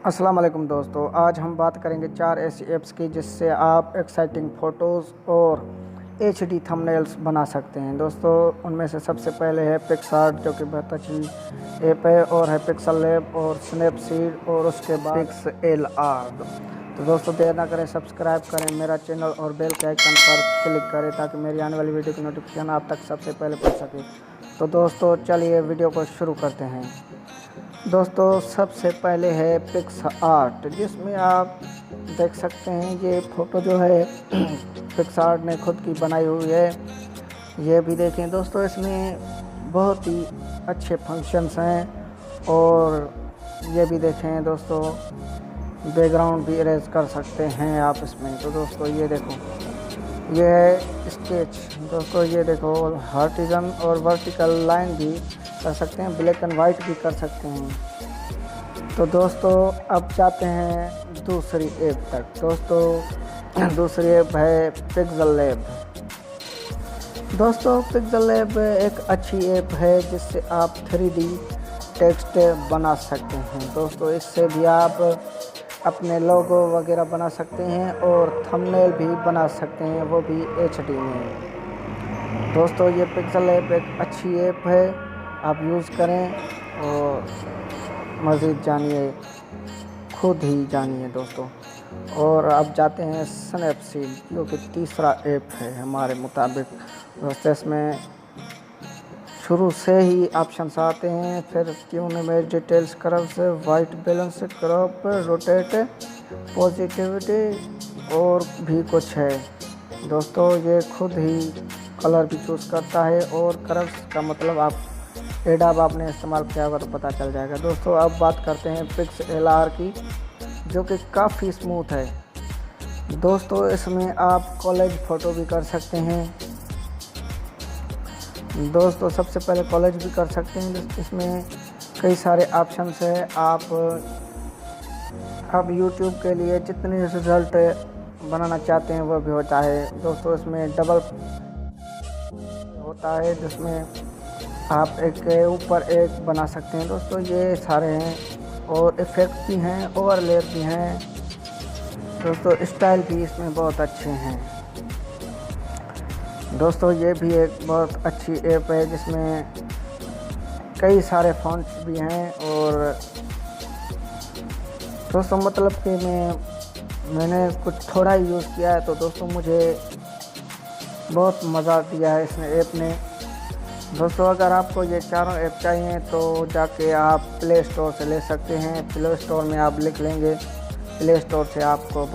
अस्सलाम वालेकुम दोस्तों, आज हम बात करेंगे 4 ऐसी ऐप्स की जिससे आप एक्साइटिंग फ़ोटोज़ और एचडी थंबनेल्स बना सकते हैं। दोस्तों उनमें से सबसे पहले है पिक्सआर्ट, जो कि बहुत अच्छी ऐप है, और है पिक्सल लैब और स्नैपसीड, और उसके बाद पिक्सएलआर। तो दोस्तों देर ना करें, सब्सक्राइब करें मेरा चैनल और बेल के आइकन पर क्लिक करें ताकि मेरी आने वाली वीडियो की नोटिफिकेशन आप तक सबसे पहले पहुंच सके। तो दोस्तों चलिए वीडियो को शुरू करते हैं। दोस्तों सबसे पहले है पिक्सआर्ट, जिसमें आप देख सकते हैं ये फ़ोटो जो है पिक्सआर्ट ने खुद की बनाई हुई है। ये भी देखें दोस्तों, इसमें बहुत ही अच्छे फंक्शंस हैं, और ये भी देखें दोस्तों, बैकग्राउंड भी इरेज कर सकते हैं आप इसमें। तो दोस्तों ये देखो, ये है स्केच। दोस्तों ये देखो, हॉरिज़ॉन्टल और वर्टिकल लाइन भी कर सकते हैं, ब्लैक एंड वाइट भी कर सकते हैं। तो दोस्तों अब जाते हैं दूसरी ऐप तक। दोस्तों दूसरी ऐप है पिक्सल लैब। दोस्तों पिक्सल लैब एक अच्छी ऐप है जिससे आप 3D टेक्स्ट बना सकते हैं। दोस्तों इससे भी आप अपने लोगो वगैरह बना सकते हैं और थंबनेल भी बना सकते हैं, वो भी एचडी में। दोस्तों ये पिक्सल ऐप एक अच्छी ऐप है, आप यूज़ करें और मज़ीद जानिए, खुद ही जानिए दोस्तों। और अब जाते हैं स्नैपसीड, जो कि तीसरा ऐप है हमारे मुताबिक। दोस्तों इसमें शुरू से ही ऑप्शंस आते हैं, फिर tune image details, curves, white balance, crop, rotate, positivity और भी कुछ है। दोस्तों ये खुद ही कलर भी चूज़ करता है, और कर्व्स का मतलब आप एडोब आपने इस्तेमाल किया होगा तो पता चल जाएगा। दोस्तों अब बात करते हैं पिक्सएलआर की, जो कि काफ़ी स्मूथ है। दोस्तों इसमें आप कॉलेज फ़ोटो भी कर सकते हैं। दोस्तों सबसे पहले कॉलेज भी कर सकते हैं। इसमें कई सारे ऑप्शंस हैं। आप यूट्यूब के लिए जितने रिजल्ट बनाना चाहते हैं वो भी होता है। दोस्तों इसमें डबल होता है, जिसमें आप एक के ऊपर एक बना सकते हैं। दोस्तों ये सारे हैं, और इफ़ेक्ट भी हैं, ओवरले भी हैं। दोस्तों स्टाइल भी इसमें बहुत अच्छे हैं। दोस्तों ये भी एक बहुत अच्छी ऐप है जिसमें कई सारे फ़ॉन्ट्स भी हैं। और दोस्तों मतलब कि मैंने कुछ थोड़ा ही यूज़ किया है, तो दोस्तों मुझे बहुत मज़ा दिया है इसने ऐप ने। दोस्तों अगर आपको ये चारों ऐप चाहिए तो जाके आप प्ले स्टोर से ले सकते हैं। प्ले स्टोर में आप लिख लेंगे, प्ले स्टोर से आपको